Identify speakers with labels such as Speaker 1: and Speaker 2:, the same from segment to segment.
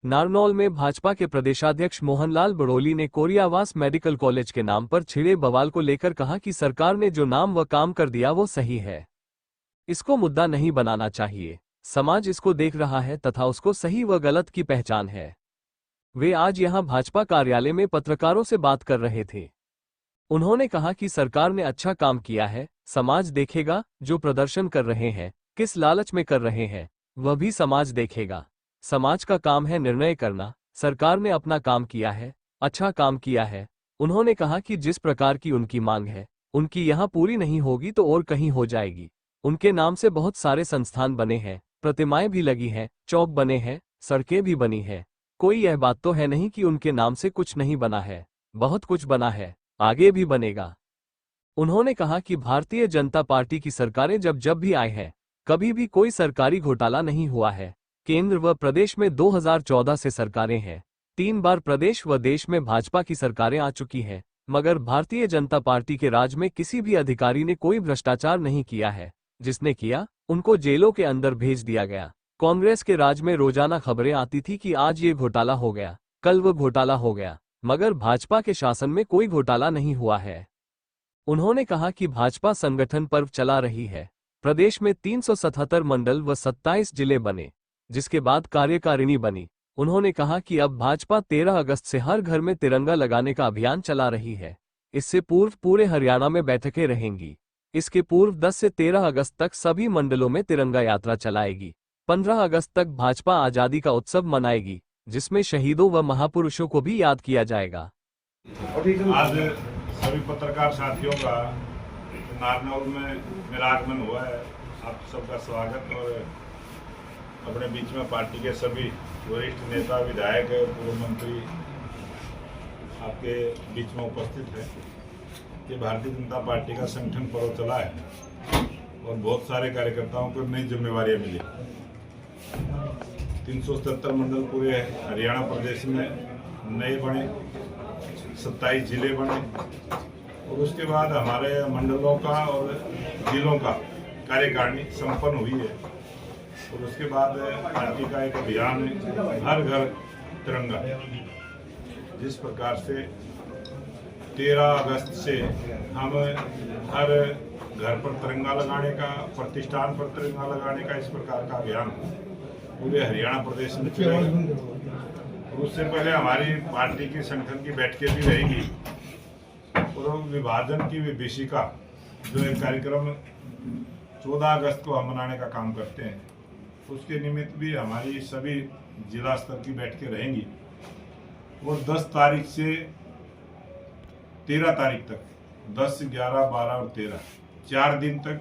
Speaker 1: नारनौल में भाजपा के प्रदेशाध्यक्ष मोहनलाल बड़ोली ने कोरियावास मेडिकल कॉलेज के नाम पर छिड़े बवाल को लेकर कहा कि सरकार ने जो नाम व काम कर दिया वो सही है, इसको मुद्दा नहीं बनाना चाहिए। समाज इसको देख रहा है तथा उसको सही व गलत की पहचान है। वे आज यहां भाजपा कार्यालय में पत्रकारों से बात कर रहे थे। उन्होंने कहा कि सरकार ने अच्छा काम किया है, समाज देखेगा। जो प्रदर्शन कर रहे हैं, किस लालच में कर रहे हैं, वह भी समाज देखेगा। समाज का काम है निर्णय करना। सरकार ने अपना काम किया है, अच्छा काम किया है। उन्होंने कहा कि जिस प्रकार की उनकी मांग है, उनकी यहाँ पूरी नहीं होगी तो और कहीं हो जाएगी। उनके नाम से बहुत सारे संस्थान बने हैं, प्रतिमाएं भी लगी हैं, चौक बने हैं, सड़कें भी बनी हैं। कोई यह बात तो है नहीं कि उनके नाम से कुछ नहीं बना है, बहुत कुछ बना है, आगे भी बनेगा। उन्होंने कहा कि भारतीय जनता पार्टी की सरकारें जब जब भी आई हैं, कभी भी कोई सरकारी घोटाला नहीं हुआ है। केंद्र व प्रदेश में 2014 से सरकारें हैं, 3 बार प्रदेश व देश में भाजपा की सरकारें आ चुकी हैं, मगर भारतीय जनता पार्टी के राज में किसी भी अधिकारी ने कोई भ्रष्टाचार नहीं किया है। जिसने किया, उनको जेलों के अंदर भेज दिया गया। कांग्रेस के राज में रोजाना खबरें आती थी कि आज ये घोटाला हो गया, कल वो घोटाला हो गया, मगर भाजपा के शासन में कोई घोटाला नहीं हुआ है। उन्होंने कहा कि भाजपा संगठन पर्व चला रही है। प्रदेश में 377 मंडल व 27 जिले बने, जिसके बाद कार्यकारिणी बनी। उन्होंने कहा कि अब भाजपा 13 अगस्त से हर घर में तिरंगा लगाने का अभियान चला रही है। इससे पूर्व पूरे हरियाणा में बैठकें रहेंगी। इसके पूर्व 10 से 13 अगस्त तक सभी मंडलों में तिरंगा यात्रा चलाएगी। 15 अगस्त तक भाजपा आजादी का उत्सव मनाएगी, जिसमें शहीदों व महापुरुषों को भी याद किया जाएगा।
Speaker 2: आज सभी पत्रकार साथियों का नारनौल में मेरा आगमन हुआ है। आप सबका स्वागत। और अपने बीच में पार्टी के सभी वरिष्ठ नेता, विधायक, पूर्व मंत्री आपके बीच में उपस्थित है। ये भारतीय जनता पार्टी का संगठन पर्व चला है और बहुत सारे कार्यकर्ताओं को नई जिम्मेवारियां मिली। 377 मंडल पूरे हरियाणा प्रदेश में नए बने, 27 जिले बने और उसके बाद हमारे मंडलों का और जिलों का कार्यकारिणी संपन्न हुई है। और उसके बाद पार्टी का एक अभियान है, हर घर तिरंगा। जिस प्रकार से 13 अगस्त से हम हर घर पर तिरंगा लगाने का, प्रतिष्ठान पर तिरंगा लगाने का, इस प्रकार का अभियान पूरे हरियाणा प्रदेश में चलेगा। उससे पहले हमारी पार्टी की संगठन की बैठकें भी रहेंगी और विभाजन की विभीषिका जो एक कार्यक्रम 14 अगस्त को हम मनाने का काम करते हैं, उसके निमित्त भी हमारी सभी जिला स्तर की बैठकें रहेंगी। और 10 तारीख से 13 तारीख तक, 10, 11, 12 और 13, 4 दिन तक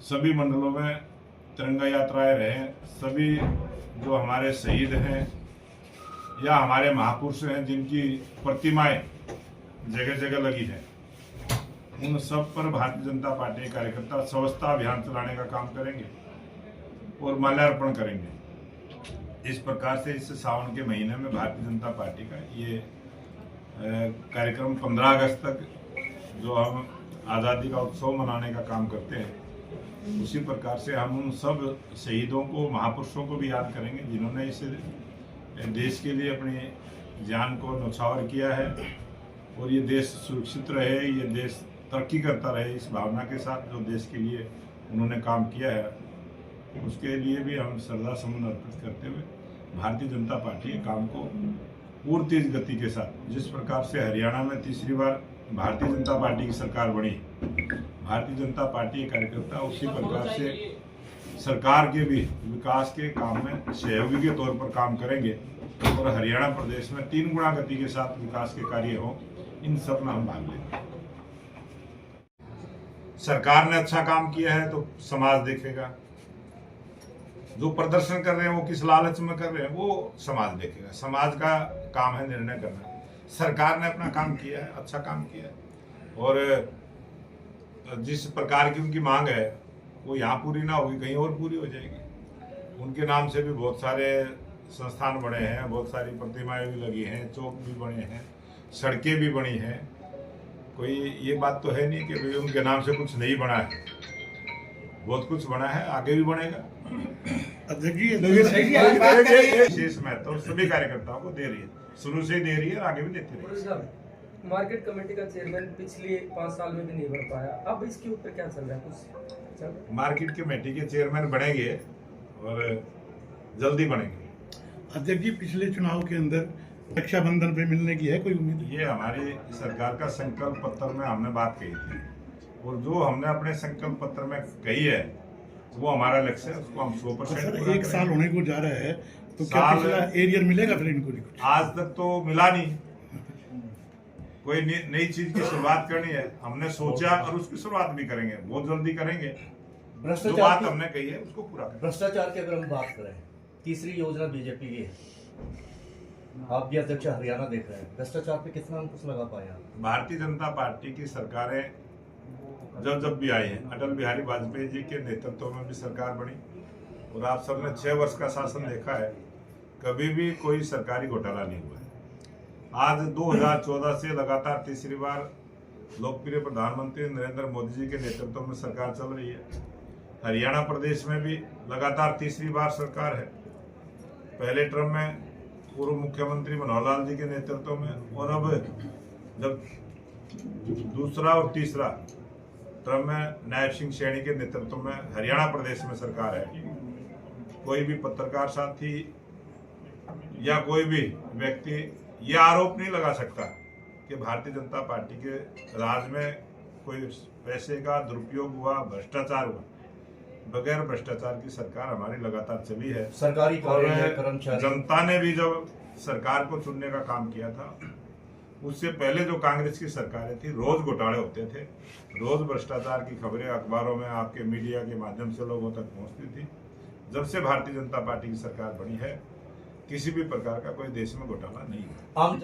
Speaker 2: सभी मंडलों में तिरंगा यात्राएं रहें। सभी जो हमारे शहीद हैं या हमारे महापुरुष हैं, जिनकी प्रतिमाएं जगह जगह लगी हैं, उन सब पर भारतीय जनता पार्टी के कार्यकर्ता स्वच्छता अभियान चलाने का काम करेंगे और माल्यार्पण करेंगे। इस प्रकार से इस सावन के महीने में भारतीय जनता पार्टी का ये कार्यक्रम 15 अगस्त तक जो हम आज़ादी का उत्सव मनाने का काम करते हैं, उसी प्रकार से हम उन सब शहीदों को, महापुरुषों को भी याद करेंगे, जिन्होंने इस देश के लिए अपनी जान को न्यौछावर किया है। और ये देश सुरक्षित रहे, ये देश तरक्की करता रहे, इस भावना के साथ जो देश के लिए उन्होंने काम किया है, उसके लिए भी हम श्रद्धा सुमन अर्पित करते हुए भारतीय जनता पार्टी के काम को पूरी तेज गति के साथ, जिस प्रकार से हरियाणा में तीसरी बार भारतीय जनता पार्टी की सरकार बनी, भारतीय जनता पार्टी के कार्यकर्ता उसी प्रकार से सरकार के भी विकास के काम में सहयोगी के तौर पर काम करेंगे और हरियाणा प्रदेश में 3 गुना गति के साथ विकास के कार्य हो, इन सब में हम भाग लेंगे। सरकार ने अच्छा काम किया है तो समाज देखेगा। जो प्रदर्शन कर रहे हैं वो किस लालच में कर रहे हैं, वो समाज देखेगा। समाज का काम है निर्णय करना। सरकार ने अपना काम किया है, अच्छा काम किया है और जिस प्रकार की उनकी मांग है वो यहाँ पूरी ना होगी, कहीं और पूरी हो जाएगी। उनके नाम से भी बहुत सारे संस्थान बने हैं, बहुत सारी प्रतिमाएं भी लगी हैं, चौक भी बने हैं, सड़कें भी बनी हैं। कोई ये बात तो है नहीं कि भाई उनके नाम से कुछ नहीं बना है, बहुत कुछ बना है, आगे भी बनेगा।
Speaker 3: अध्यक्ष जी
Speaker 2: विशेष महत्व सभी कार्यकर्ताओं को दे रही है, शुरू से ही दे रही है और आगे भी देती रहेगी।
Speaker 4: मार्केट कमेटी का चेयरमैन पिछले 5 साल में भी नहीं बन पाया, अब इसके ऊपर क्या चल रहा है? कुछ चल रहा है?
Speaker 2: मार्केट कमेटी के चेयरमैन बनेंगे और जल्दी बनेंगे।
Speaker 3: अध्यक्ष जी, पिछले चुनाव के अंदर रक्षाबंधन पे मिलने की है कोई उम्मीद?
Speaker 2: ये हमारी सरकार का संकल्प पत्र में हमने बात कही थी और जो हमने अपने संकल्प पत्र में कही है वो हमारा लक्ष्य है, उसको हम 100%
Speaker 3: सर,
Speaker 2: पूरा
Speaker 3: एक साल
Speaker 2: करेंगे।
Speaker 3: होने को जा रहा है तो क्या
Speaker 2: साल-
Speaker 3: पिछला एरियर मिलेगा फिर इनको भी कुछ?
Speaker 2: आज तक तो मिला नहीं, कोई नई चीज की शुरुआत करनी है, हमने सोचा और उसकी शुरुआत भी करेंगे, बहुत जल्दी करेंगे। जो बात
Speaker 5: भ्रष्टाचार
Speaker 2: हमने कही है उसको पूरा करेंगे।
Speaker 5: भ्रष्टाचार की अगर हम बात करें, तीसरी योजना बीजेपी की है, आप भी अध्यक्ष हरियाणा देख रहे हैं, भ्रष्टाचार पे कितना अंकुश लगा पाए आप?
Speaker 2: भारतीय जनता पार्टी की सरकारें जब भी आई हैं, अटल बिहारी वाजपेयी जी के नेतृत्व में भी सरकार बनी और आप सबने 6 वर्ष का शासन देखा है, कभी भी कोई सरकारी घोटाला नहीं हुआ है। आज 2014 से लगातार तीसरी बार लोकप्रिय प्रधानमंत्री नरेंद्र मोदी जी के नेतृत्व में सरकार चल रही है। हरियाणा प्रदेश में भी लगातार तीसरी बार सरकार है। पहले टर्म में पूर्व मुख्यमंत्री मनोहर लाल जी के नेतृत्व में और अब जब दूसरा और तीसरा टर्म में नायब सिंह सैनी के नेतृत्व में हरियाणा प्रदेश में सरकार है। कोई भी पत्रकार साथी या कोई भी व्यक्ति ये आरोप नहीं लगा सकता कि भारतीय जनता पार्टी के राज में कोई पैसे का दुरुपयोग हुआ, भ्रष्टाचार हुआ। बगैर भ्रष्टाचार की सरकार हमारी लगातार चली है।
Speaker 5: सरकारी
Speaker 2: और
Speaker 5: कार्यालय कर्मचारी,
Speaker 2: जनता ने भी जब सरकार को चुनने का काम किया था, उससे पहले जो कांग्रेस की सरकारें थी, रोज घोटाले होते थे, रोज भ्रष्टाचार की खबरें अखबारों में आपके मीडिया के माध्यम से लोगों तक पहुंचती थी। जब से भारतीय जनता पार्टी की सरकार बनी है, किसी भी प्रकार का कोई देश में घोटाला नहीं हुआ।
Speaker 5: आम